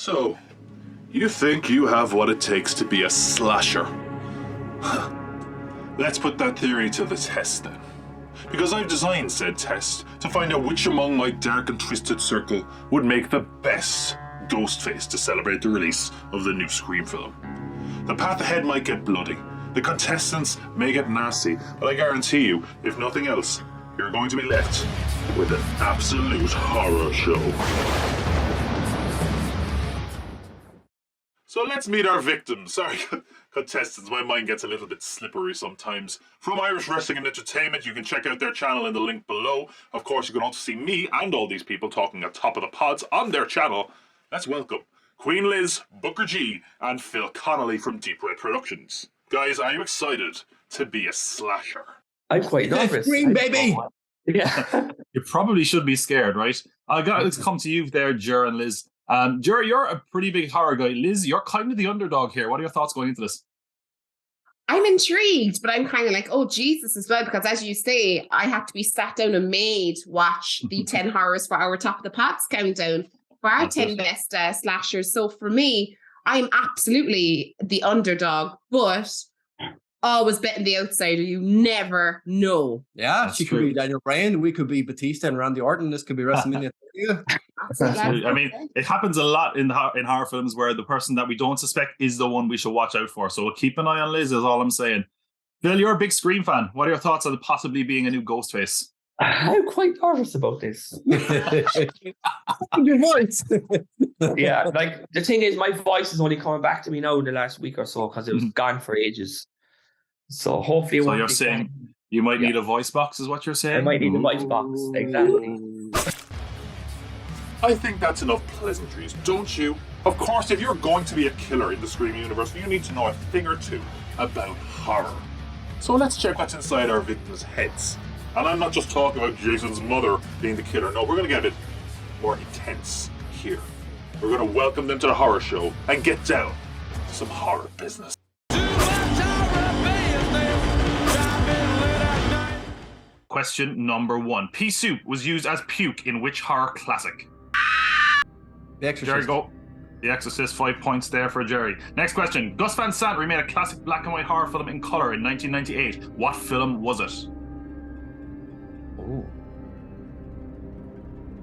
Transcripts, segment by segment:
So, you think you have what it takes to be a slasher? Let's put that theory to the test then. Because I've designed said test to find out which among my dark and twisted circle would make the best Ghostface to celebrate the release of the new Scream film. The path ahead might get bloody, the contestants may get nasty, but I guarantee you, if nothing else, you're going to be left with an absolute horror show. So let's meet our victims. Sorry, contestants, my mind gets a little bit slippery sometimes. From Irish Wrestling and Entertainment, you can check out their channel in the link below. Of course, you can also see me and all these people talking at Top of the Pods on their channel. Let's welcome Queen Liz, Booker G, and Phil Connolly from Deep Red Productions. Guys, are you excited to be a slasher? I'm quite nervous. Scream, baby! Yeah. You probably should be scared, right? Let's come to you there, Jer and Liz. Jer, you're a pretty big horror guy. Liz, you're kind of the underdog here. What are your thoughts going into this? I'm intrigued, but I'm kind of like, oh, Jesus as well, because as you say, I have to be sat down and made watch the 10 horrors for our Top of the Pots countdown for our 10 best slashers. So for me, I'm absolutely the underdog, but always betting the outsider. You never know. Yeah, That's she could true. be Daniel Bryan. We could be Batista and Randy Orton. This could be WrestleMania. Absolutely. I mean, it happens a lot in horror films where the person that we don't suspect is the one we should watch out for. So keep an eye on Liz is all I'm saying. Phil, you're a big Scream fan. What are your thoughts on possibly being a new Ghostface? I'm quite nervous about this. Your voice. Yeah, like the thing is, my voice is only coming back to me now in the last week or so because it was gone for ages. So hopefully, it So won't you're be saying gone. you might need a voice box, is what you're saying? I might need a voice box. Exactly. I think that's enough pleasantries, don't you? Of course, if you're going to be a killer in the Scream universe, you need to know a thing or two about horror. So let's check what's inside our victims' heads. And I'm not just talking about Jason's mother being the killer. No, we're going to get a bit more intense here. We're going to welcome them to the horror show and get down to some horror business. Question number 1. Pea soup was used as puke in which horror classic? The Exorcist. Jerry, go. The Exorcist, 5 points there for Jerry. Next question. Gus Van Sant remade a classic black and white horror film in colour in 1998. What film was it? Oh.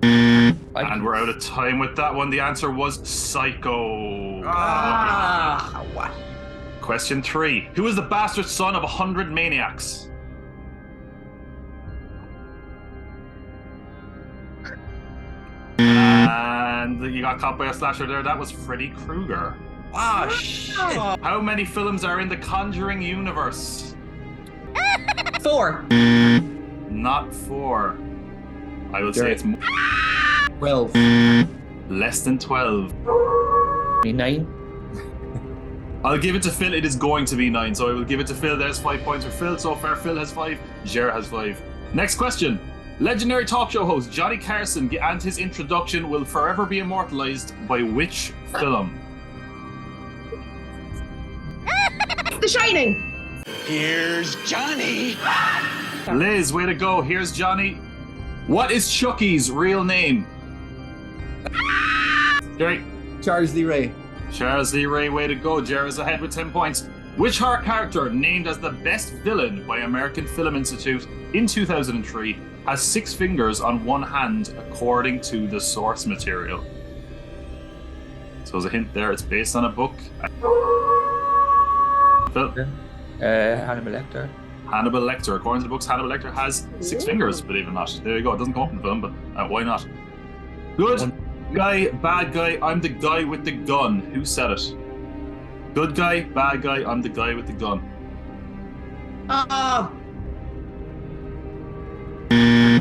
And we're out of time with that one. The answer was Psycho. What? Question 3. Who is the bastard son of 100 maniacs? And you got caught by a slasher there. That was Freddy Krueger. Ah, shit. How many films are in the Conjuring universe? 4. Not 4. I will say it's 12. less than 12. 9. I'll give it to Phil. It is going to be 9, so I will give it to Phil. There's 5 points for Phil. So far, Phil has 5. Jer has 5. Next question. Legendary talk show host Johnny Carson and his introduction will forever be immortalized by which film? The Shining. Here's Johnny. Liz, way to go. Here's Johnny. What is Chucky's real name? Jerry. Charles Lee Ray. Charles Lee Ray, way to go. Jerry's ahead with 10 points. Which horror character, named as the best villain by American Film Institute in 2003, has 6 fingers on one hand, according to the source material? So as a hint there, it's based on a book. Phil? Hannibal Lecter. Hannibal Lecter. According to the books, Hannibal Lecter has 6 fingers, believe it or not. There you go. It doesn't come up in the film, but why not? Good guy, bad guy, I'm the guy with the gun. Who said it? Good guy, bad guy, I'm the guy with the gun.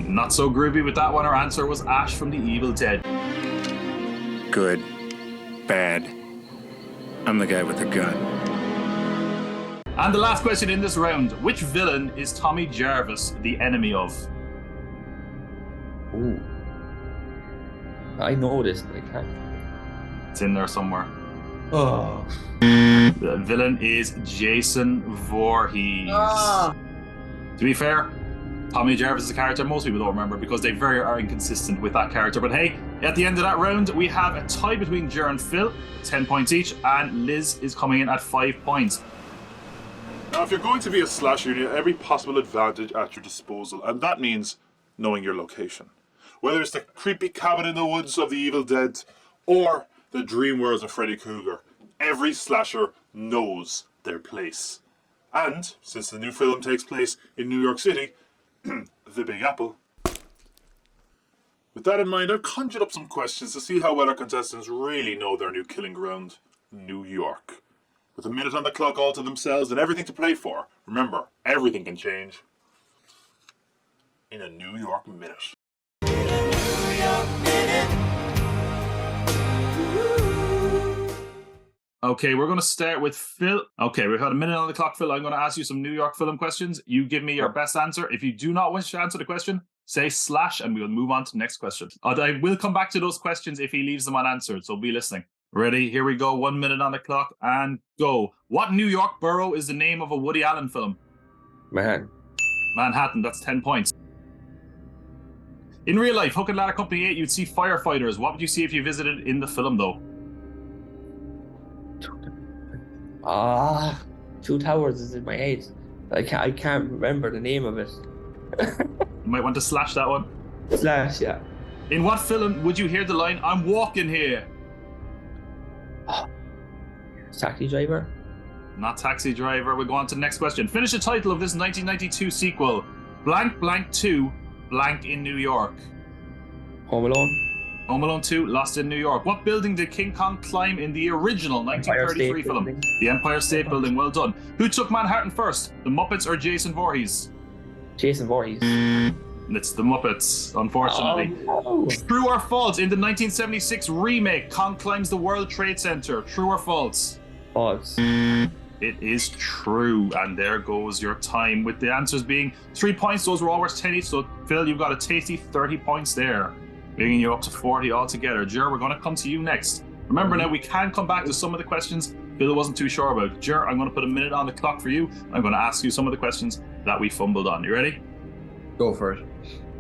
Not so groovy with that one. Our answer was Ash from The Evil Dead. Good. Bad. I'm the guy with the gun. And the last question in this round. Which villain is Tommy Jarvis the enemy of? Ooh. I know this, but I can't. It's in there somewhere. Oh. The villain is Jason Voorhees. To be fair, Tommy Jarvis is a character most people don't remember because they are inconsistent with that character. But hey, at the end of that round, we have a tie between Jer and Phil, 10 points each, and Liz is coming in at 5 points. Now, if you're going to be a slasher, you need every possible advantage at your disposal, and that means knowing your location. Whether it's the creepy cabin in the woods of the Evil Dead, or the dream worlds of Freddy Krueger, every slasher knows their place. And, since the new film takes place in New York City, the Big Apple. With that in mind, I've conjured up some questions to see how well our contestants really know their new killing ground, New York. With a minute on the clock all to themselves and everything to play for, remember, everything can change in a New York minute. Okay, we're going to start with Phil. Okay, we've had a minute on the clock, Phil. I'm going to ask you some New York film questions. You give me your best answer. If you do not wish to answer the question, say slash and we'll move on to the next question. I will come back to those questions if he leaves them unanswered, so be listening. Ready? Here we go. 1 minute on the clock and go. What New York borough is the name of a Woody Allen film? Manhattan. That's 10 points. In real life, Hook and Ladder Company 8, you'd see firefighters. What would you see if you visited in the film, though? Two Towers is in my head. I can't remember the name of it. You might want to slash that one. Slash, yeah. In what film would you hear the line, "I'm walking here"? Taxi Driver? Not Taxi Driver. We'll go on to the next question. Finish the title of this 1992 sequel. Blank, blank 2, blank in New York. Home Alone? Home Alone 2, Lost in New York. What building did King Kong climb in the original 1933 film? Building. The Empire State Building. Well done. Who took Manhattan first? The Muppets or Jason Voorhees? Jason Voorhees. It's the Muppets, unfortunately. Oh, no. True or false? In the 1976 remake, Kong climbs the World Trade Center. True or false? False. It is true, and there goes your time, with the answers being 3 points. Those were all worth 10 each, so Phil, you've got a tasty 30 points there, bringing you up to 40 altogether. Jer, we're going to come to you next. Remember now, we can come back to some of the questions Phil wasn't too sure about. Jer, I'm going to put a minute on the clock for you. I'm going to ask you some of the questions that we fumbled on. You ready? Go for it.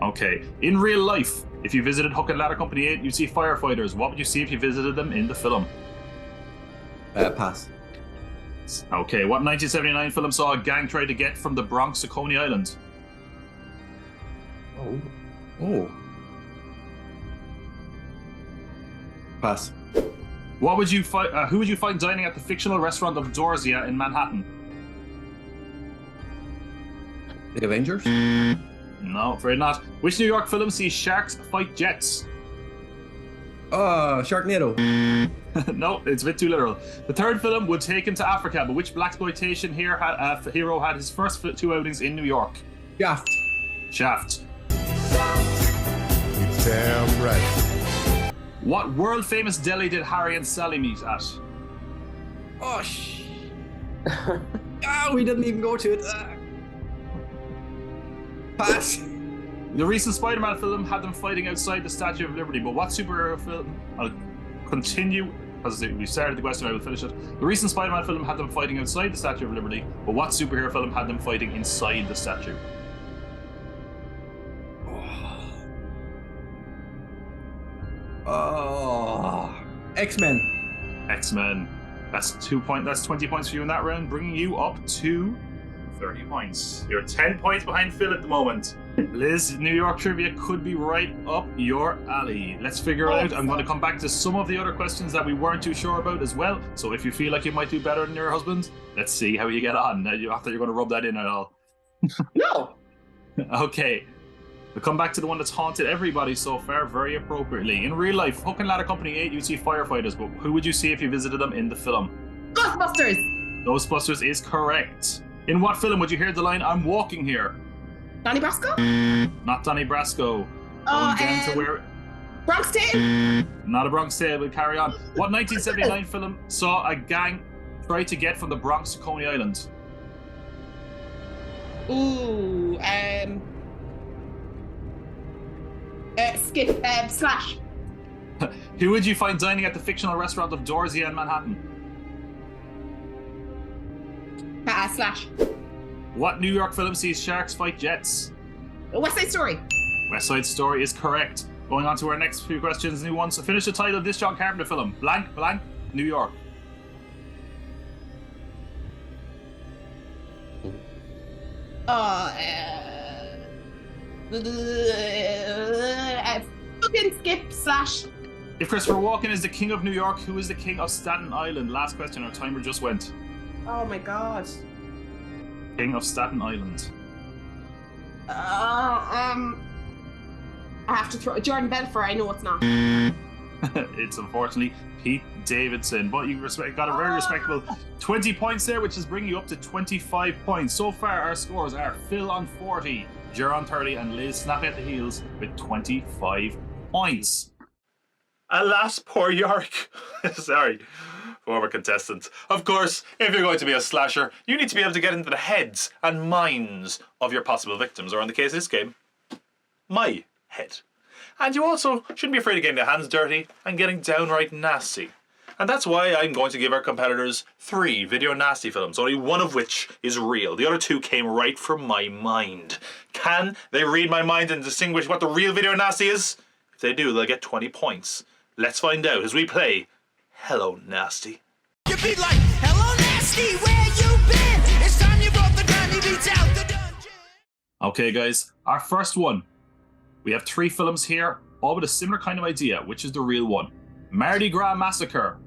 Okay. In real life, if you visited Hook and Ladder Company 8, you'd see firefighters. What would you see if you visited them in the film? Pass. Okay. What 1979 film saw a gang try to get from the Bronx to Coney Island? Oh. Pass. What would you who would you find dining at the fictional restaurant of Dorsia in Manhattan? The Avengers? No, afraid not. Which New York film sees sharks fight jets? Sharknado. No, it's a bit too literal. The third film would take him to Africa, but which blaxploitation hero had his first 2 outings in New York? Shaft. Shaft. It's damn right. What world famous deli did Harry and Sally meet at? Oh, we didn't even go to it. Pass. The recent Spider-Man film had them fighting outside the Statue of Liberty, but what superhero film? I'll continue, because we started the question, I will finish it. The recent Spider-Man film had them fighting outside the Statue of Liberty, but what superhero film had them fighting inside the statue? X-Men. X-Men. That's 2 points. That's 20 points for you in that round, bringing you up to 30 points. You're 10 points behind Phil at the moment. Liz, New York trivia could be right up your alley. Let's figure it out. I'm going to come back to some of the other questions that we weren't too sure about as well. So if you feel like you might do better than your husband, let's see how you get on. After you're going to rub that in at all. No. Okay. We'll come back to the one that's haunted everybody so far very appropriately. In real life, Hook and Ladder Company 8, you'd see firefighters, but who would you see if you visited them in the film? Ghostbusters. Ghostbusters is correct. In what film would you hear the line, "I'm walking here"? Donnie Brasco. Not Donnie Brasco. Bronx Tale. Not a Bronx Tale, we'll carry on. What 1979 film saw a gang try to get from the Bronx to Coney Island? Ooh. Slash. Who would you find dining at the fictional restaurant of Dorsia in Manhattan? Slash. What New York film sees sharks fight jets? West Side Story. West Side Story is correct. Going on to our next few questions. New ones. So finish the title of this John Carpenter film. Blank, blank, New York. Fucking skip slash. If Christopher Walken is the king of New York, who is the king of Staten Island? Last question. Our timer just went. Oh my god. King of Staten Island. I have to throw Jordan Belfort. I know it's not. It's unfortunately Pete Davidson, but you got a very respectable 20 points there, which is bringing you up to 25 points. So far, our scores are Phil on 40, Jer on 30, and Liz snapping at the heels with 25 points. Alas, poor York. Sorry, former contestant. Of course, if you're going to be a slasher, you need to be able to get into the heads and minds of your possible victims, or in the case of this game, my head. And you also shouldn't be afraid of getting their hands dirty and getting downright nasty. And that's why I'm going to give our competitors 3 video nasty films, only one of which is real. The other 2 came right from my mind. Can they read my mind and distinguish what the real video nasty is? If they do, they'll get 20 points. Let's find out as we play Hello Nasty. You be like, hello nasty, where you been? It's time you brought the grimy beats out the dungeon. Okay, guys, our first one. We have 3 films here, all with a similar kind of idea. Which is the real one? Mardi Gras Massacre,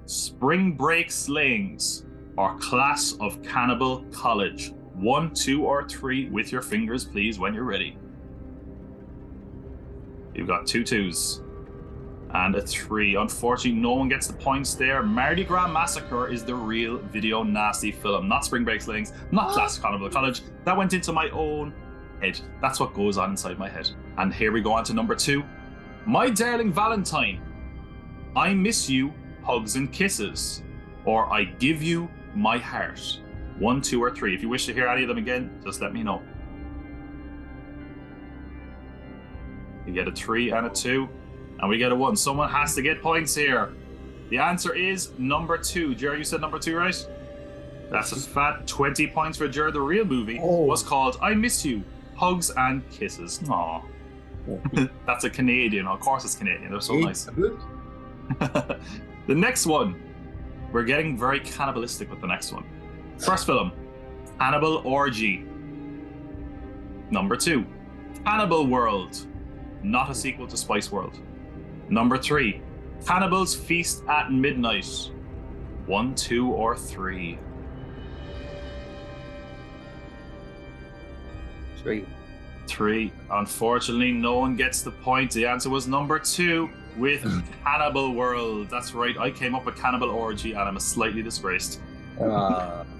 Spring Break Slayings, or Class of Cannibal College? 1, 2, or 3 with your fingers, please, when you're ready. You've got 2 2s and a 3. Unfortunately, no one gets the points there. Mardi Gras Massacre is the real video nasty film, not Spring Break Slayings, not Class of Cannibal College. That went into my own head. That's what goes on inside my head. And here we go on to number 2. My Darling Valentine, I Miss You, Hugs and Kisses, or I Give You My Heart. 1, 2, or 3. If you wish to hear any of them again, just let me know. You get a 3 and a 2, and we get a 1. Someone has to get points here. The answer is number 2. Jerry, you said number 2, right? That's a fat 20 points for Jerry. The real movie was called I Miss You, Hugs and Kisses. Aww. That's a Canadian. Of course it's Canadian. They're so nice. The next one. We're getting very cannibalistic with the next one. First film, Cannibal Orgy. Number 2, Cannibal World. Not a sequel to Spice World. Number 3, Cannibals Feast at Midnight. 1, 2, or 3. 3. Unfortunately, no one gets the point. The answer was number 2 with Cannibal World. That's right. I came up with Cannibal Orgy, and I'm slightly disgraced.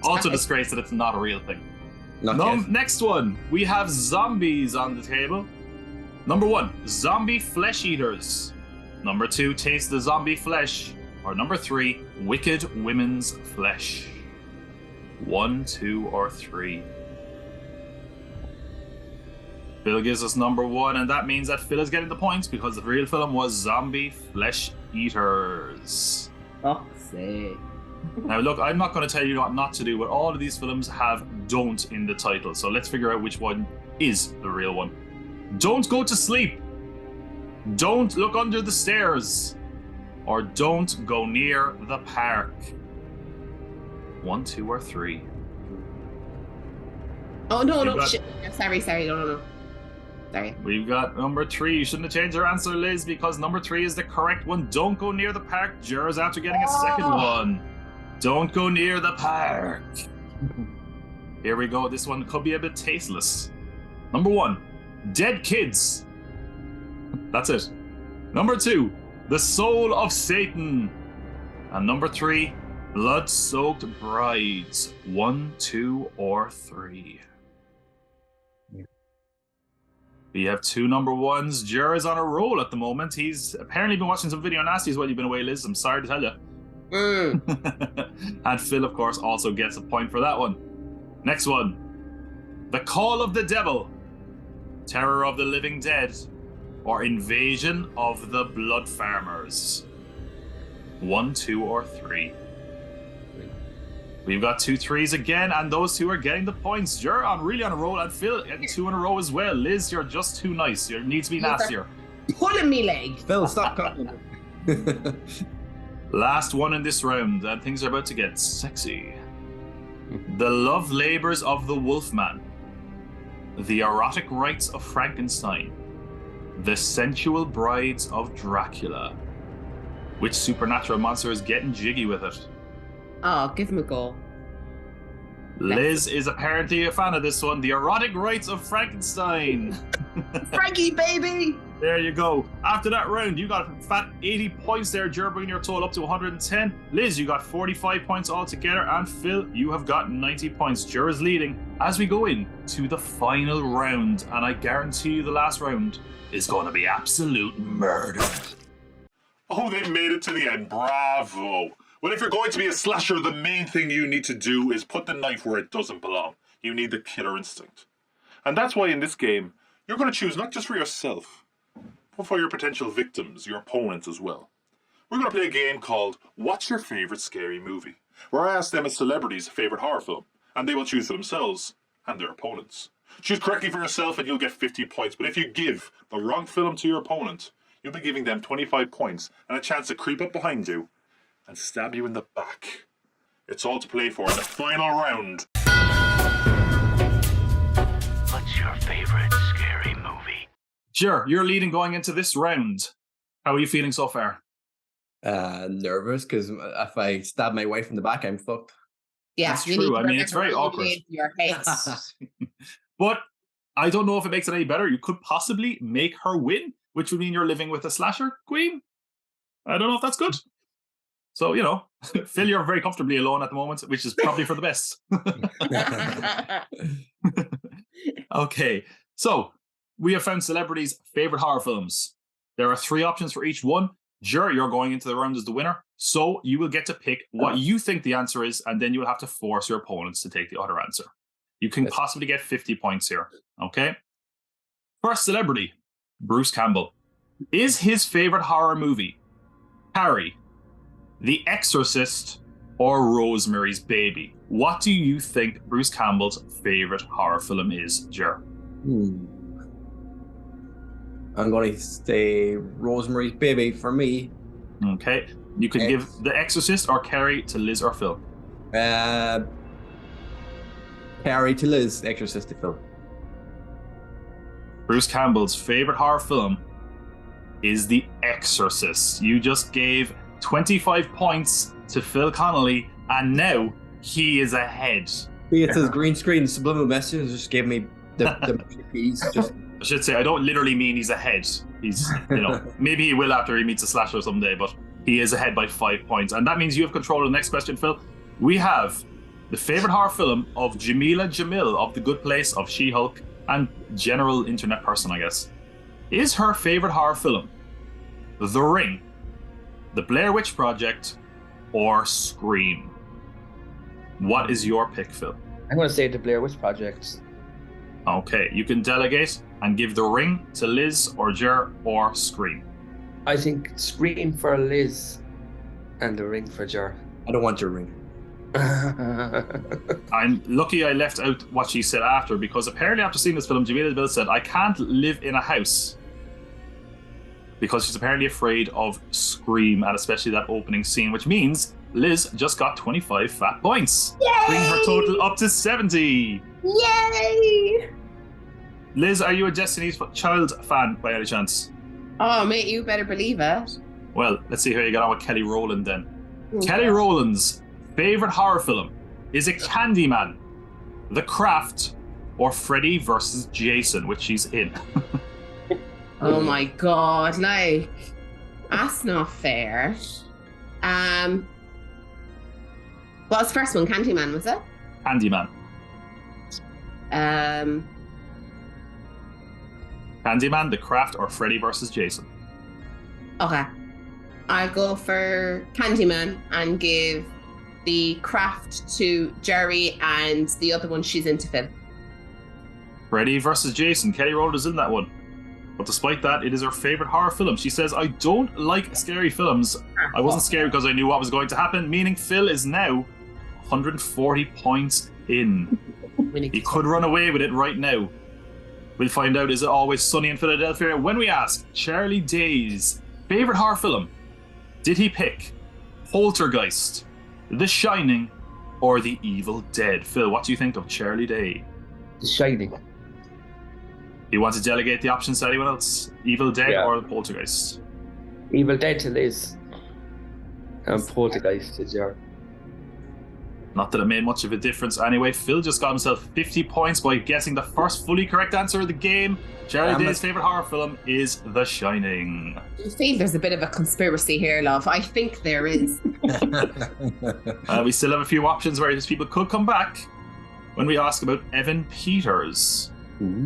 Also disgraced that it's not a real thing. Next one, we have zombies on the table. Number 1, Zombie Flesh Eaters. Number 2, Taste the Zombie Flesh. Or number 3, Wicked Women's Flesh. 1, 2, or 3. Phil gives us number 1, and that means that Phil is getting the points because the real film was Zombie Flesh Eaters. Oh, say. Now look, I'm not going to tell you what not to do, but all of these films have don't in the title, so let's figure out which one is the real one. Don't go to sleep. Don't look under the stairs. Or don't go near the park. 1, 2, or 3. Oh, no. Shit. Sorry. No. Sorry. We've got number 3. You shouldn't have changed your answer, Liz, because number 3 is the correct one. Don't go near the park. Jurors after getting a second one. Don't go near the park. Here we go. This one could be a bit tasteless. Number 1, Dead Kids. That's it. Number 2, The Soul of Satan. And number 3, Blood-Soaked Brides. 1, 2, or 3. We have 2 number 1s. Jer is on a roll at the moment. He's apparently been watching some video nasties while you've been away, Liz. I'm sorry to tell you. And Phil, of course, also gets a point for that one. Next one. The Call of the Devil. Terror of the Living Dead. Or Invasion of the Blood Farmers. 1, 2, or 3. We've got 2 3s again, and those two are getting the points. You're really on a roll, and Phil getting 2 in a row as well. Liz, you're just too nice. You need to be nastier. Pulling me leg. Phil, stop cutting. Last one in this round, and things are about to get sexy. The love labors of the Wolfman. The erotic rites of Frankenstein. The sensual brides of Dracula. Which supernatural monster is getting jiggy with it? Oh, give him a go. Liz is apparently a fan of this one. The erotic rites of Frankenstein. Frankie, baby! There you go. After that round, you got a fat 80 points there, Jer, bringing your total up to 110. Liz, you got 45 points altogether, and Phil, you have got 90 points. Jer is leading as we go in to the final round, and I guarantee you the last round is going to be absolute murder. Oh, they made it to the end. Bravo. Well, if you're going to be a slasher, the main thing you need to do is put the knife where it doesn't belong. You need the killer instinct. And that's why in this game, you're going to choose not just for yourself, but for your potential victims, your opponents as well. We're going to play a game called What's Your Favorite Scary Movie? Where I ask them a celebrity's favorite horror film, and they will choose for themselves and their opponents. Choose correctly for yourself and you'll get 50 points, but if you give the wrong film to your opponent, you'll be giving them 25 points and a chance to creep up behind you and stab you in the back. It's all to play for in the final round. What's your favorite scary movie? Jer, you're leading going into this round. How are you feeling so far? Nervous, because if I stab my wife in the back, I'm fucked. Yeah, That's you true. need to I mean, it's very remember awkward. Your head. But I don't know if it makes it any better. You could possibly make her win, which would mean you're living with a slasher queen. I don't know if that's good. So, you know, Phil, you're very comfortably alone at the moment, which is probably for the best. Okay, so we have found celebrities' favorite horror films. There are 3 options for each one. Jer, you're going into the round as the winner, so you will get to pick what you think the answer is, and then you will have to force your opponents to take the other answer. You can possibly get 50 points here, okay? First celebrity, Bruce Campbell. Is his favorite horror movie Carrie, The Exorcist, or Rosemary's Baby? What do you think Bruce Campbell's favorite horror film is, Jer? I'm going to say Rosemary's Baby for me. Okay. You could give The Exorcist or Carrie to Liz or Phil. Carrie to Liz, Exorcist to Phil. Bruce Campbell's favorite horror film is The Exorcist. You just gave 25 points to Phil Connolly, and now he is ahead. See, it says green screen subliminal messages. Just gave me the keys. Just I should say, I don't literally mean he's ahead. He's, you know, maybe he will after he meets a slasher someday, but he is ahead by 5 points. And that means you have control of the next question, Phil. We have the favorite horror film of Jamila Jamil of The Good Place, of She-Hulk, and general internet person, I guess. Is her favorite horror film The Ring, The Blair Witch Project, or Scream? What is your pick, Phil? I'm going to say the Blair Witch Project. Okay, you can delegate and give The Ring to Liz or Jer or Scream. I think Scream for Liz and the Ring for Jer. I don't want your ring. I'm lucky I left out what she said after, because apparently after seeing this film, Jamila Jamil said, I can't live in a house, because she's apparently afraid of Scream, and especially that opening scene, which means Liz just got 25 fat points. Yay! Bringing her total up to 70. Yay! Liz, are you a Destiny's Child fan by any chance? Oh, mate, you better believe it. Well, let's see how you get on with Kelly Rowland then. Okay. Kelly Rowland's favorite horror film is it Candyman, The Craft, or Freddy vs. Jason, which she's in? Oh my god, like, that's not fair. What was the first one? Candyman, was it? Candyman. Candyman, The Craft, or Freddy vs. Jason? Okay. I'll go for Candyman and give the Craft to Jerry, and the other one she's into Phil. Freddy vs. Jason. Kelly Rowland is in that one. But despite that, it is her favorite horror film. She says, I don't like scary films. I wasn't scared because I knew what was going to happen, meaning Phil is now 140 points in. We need He to could run away with it right now. We'll find out, is it always sunny in Philadelphia? When we ask Charlie Day's favourite horror film, did he pick Poltergeist, The Shining, or The Evil Dead? Phil, what do you think of Charlie Day? The Shining. You want to delegate the options to anyone else? Evil Dead Yeah. or Poltergeist? Evil Dead to Liz. And Poltergeist to Jar. Not that it made much of a difference anyway. Phil just got himself 50 points by guessing the first fully correct answer of the game. Charlie Day's favourite horror film is The Shining. I feel there's a bit of a conspiracy here, love. I think there is. We still have a few options where these people could come back when we ask about Evan Peters.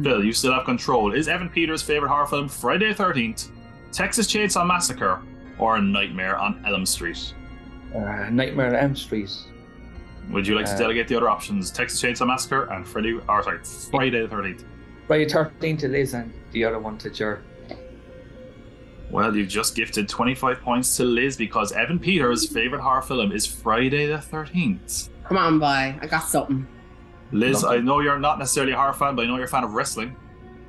Phil, you still have control. Is Evan Peters' favourite horror film Friday the 13th, Texas Chainsaw Massacre, or A Nightmare on Elm Street? Nightmare on Elm Street. Would you like to delegate the other options? Texas Chainsaw Massacre and Friday the 13th. Friday 13 to Liz and the other one to Jar. Well, you've just gifted 25 points to Liz because Evan Peters' favourite horror film is Friday the 13th. Come on, boy. I got something. Liz, I know you're not necessarily a horror fan, but I know you're a fan of wrestling.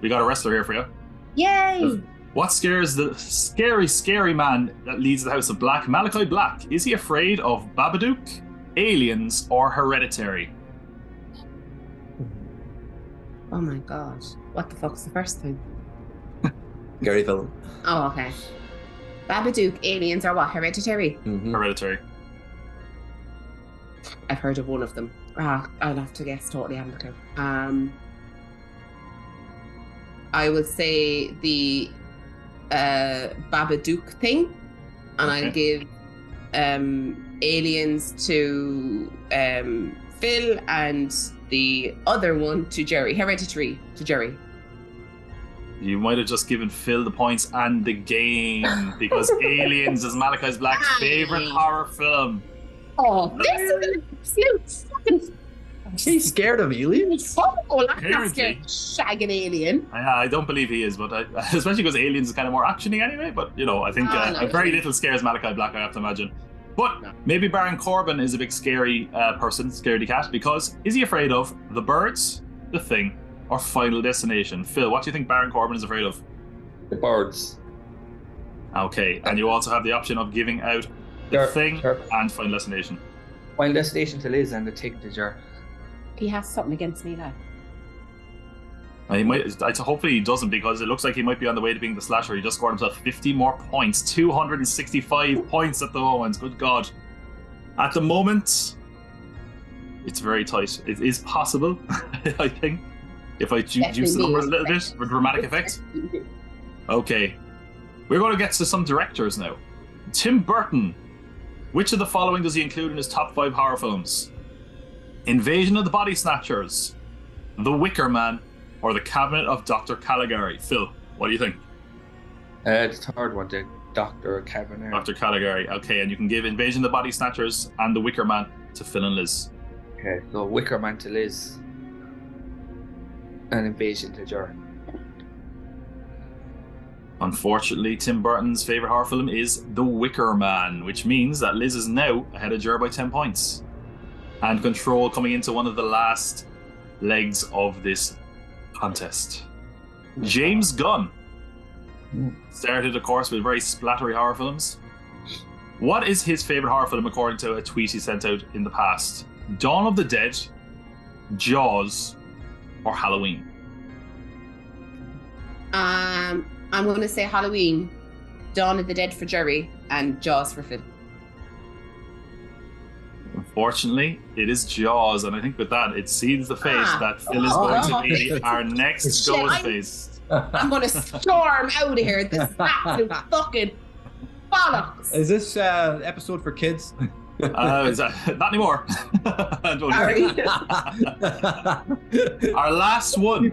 We got a wrestler here for you. Yay! What scares the scary man that leads the House of Black, Malachi Black? Is he afraid of Babadook, Aliens, or Hereditary? Oh my god. What the fuck's the first thing? Gary villain. Oh, okay. Babadook, Aliens, or what? Hereditary? Hereditary. I've heard of one of them. I'll have to guess. Totally haven't a clue. I would say the Babadook thing, and I'll give Aliens to Phil and the other one to Jerry. Hereditary to Jerry. You might have just given Phil the points and the game because Aliens is Malachi Black's favourite horror film. Oh, this is an absolute fucking. He's scared of aliens? Oh, I'm not Apparently. scared of shagging alien. I don't believe he is, but especially because Aliens is kind of more actiony anyway. But you know, I think No. very little scares Malachi Black, I have to imagine. But maybe Baron Corbin is a big scary person, scaredy cat, because is he afraid of The Birds, The Thing, or Final Destination? Phil, what do you think Baron Corbin is afraid of? The Birds. Okay, and you also have the option of giving out The Thing and Final Destination. Final Destination to Liz and the Thing to Jar. He has something against me now. And he might. Hopefully he doesn't, because it looks like he might be on the way to being the slasher. He just scored himself 50 more points, 265 points at the moment. Good God! At the moment, it's very tight. It is possible, I think, if I juice the numbers a little bit for dramatic effect. Okay, we're going to get to some directors now. Tim Burton. Which of the following does he include in his top 5 horror films? Invasion of the Body Snatchers, The Wicker Man, or The Cabinet of Dr. Caligari? Phil, what do you think? The third one, the Dr. Cabernet. Dr. Caligari. Okay, and you can give Invasion of the Body Snatchers and The Wicker Man to Phil and Liz. Okay, so Wicker Man to Liz. And Invasion to Jar. Unfortunately, Tim Burton's favourite horror film is The Wicker Man, which means that Liz is now ahead of Jar by 10 points. And control coming into one of the last legs of this contest. James Gunn started, of course, with very splattery horror films. What is his favourite horror film according to a tweet he sent out in the past? Dawn of the Dead, Jaws, or Halloween? I'm going to say Halloween, Dawn of the Dead for Jerry, and Jaws for Phil. Unfortunately, it is Jaws, and I think with that, it seals the fate that Phil is going to be our next Ghostface. I'm going to storm out of here. This is absolute fucking bollocks. Is this episode for kids? Not anymore. Sorry. Our last one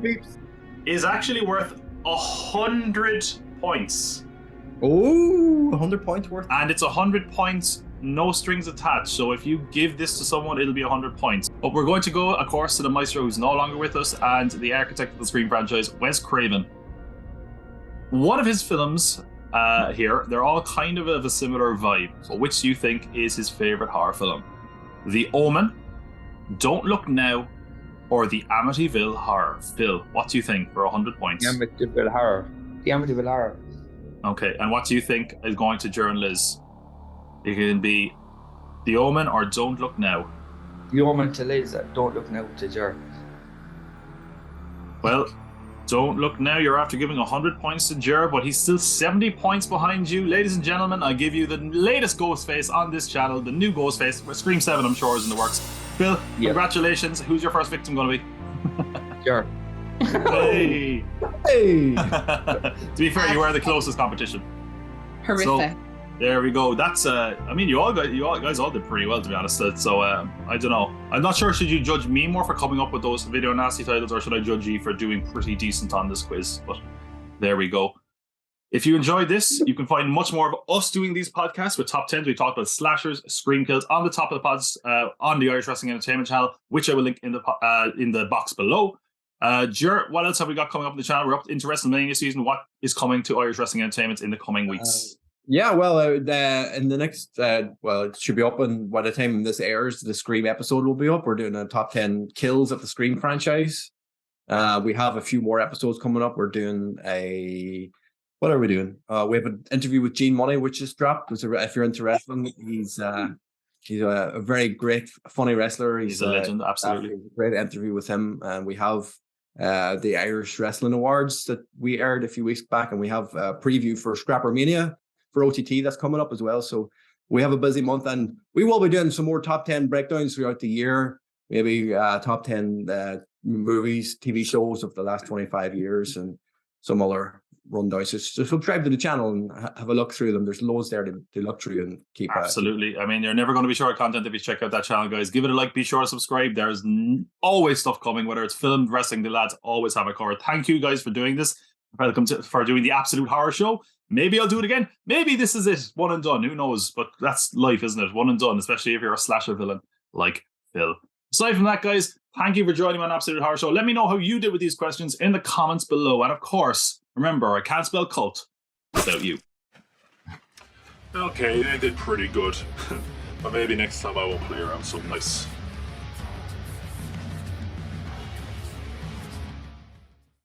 is actually worth 100 points. Oh, 100 points worth. And it's 100 points, no strings attached. So if you give this to someone, it'll be 100 points. But we're going to go, of course, to the maestro who's no longer with us and the architect of the Scream franchise, Wes Craven. One of his films here, they're all kind of a similar vibe. So which do you think is his favorite horror film? The Omen, Don't Look Now, or The Amityville Horror? Phil, what do you think for 100 points? The Amityville Horror. The Amityville Horror. Okay, and what do you think is going to Jer and Liz? It can be The Omen or Don't Look Now. The Omen to Liz. Don't Look Now to Jer. Well, Don't Look Now, you're after giving 100 points to Jer, but he's still 70 points behind you. Ladies and gentlemen, I give you the latest Ghostface on this channel, the new Ghostface. Scream 7, I'm sure, is in the works. Phil, congratulations. Who's your first victim going to be? Jer. Hey! Hey! To be fair, you are the closest competition. Horrific. So, there we go. That's I mean, you guys all did pretty well, to be honest. So I don't know. I'm not sure. Should you judge me more for coming up with those video nasty titles, or should I judge you for doing pretty decent on this quiz? But there we go. If you enjoyed this, you can find much more of us doing these podcasts with top 10s. We talked about slashers, scream kills on the top of the pods on the Irish Wrestling Entertainment channel, which I will link in the box below. Jer, what else have we got coming up on the channel? We're up into WrestleMania season. What is coming to Irish Wrestling Entertainment in the coming weeks? Yeah, well, in the next, it should be up, and by the time this airs, the Scream episode will be up. We're doing a top 10 kills of the Scream franchise. We have a few more episodes coming up. We're doing what are we doing? We have an interview with Gene Money, which just dropped. If you're into wrestling, he's a very great, funny wrestler. He's a legend, absolutely. Great interview with him, and we have the Irish Wrestling Awards that we aired a few weeks back, and we have a preview for Scrapper Mania for OTT that's coming up as well. So we have a busy month, and we will be doing some more top 10 breakdowns throughout the year, maybe top 10 movies, TV shows of the last 25 years, and some other rundowns. So subscribe to the channel and have a look through them. There's loads there to look through and keep. Absolutely. I mean, you're never going to be short of content if you check out that channel, guys. Give it a like. Be sure to subscribe. There's always stuff coming, whether it's filmed, wrestling. The lads always have it covered. Thank you, guys, for doing this. Welcome for doing the Absolute Horror Show. Maybe I'll do it again. Maybe this is it. One and done. Who knows? But that's life, isn't it? One and done, especially if you're a slasher villain like Phil. Aside from that, guys, thank you for joining me on Absolute Horror Show. Let me know how you did with these questions in the comments below. And of course, remember, I can't spell cult without you. Okay, they did pretty good. But maybe next time I will play around something nice.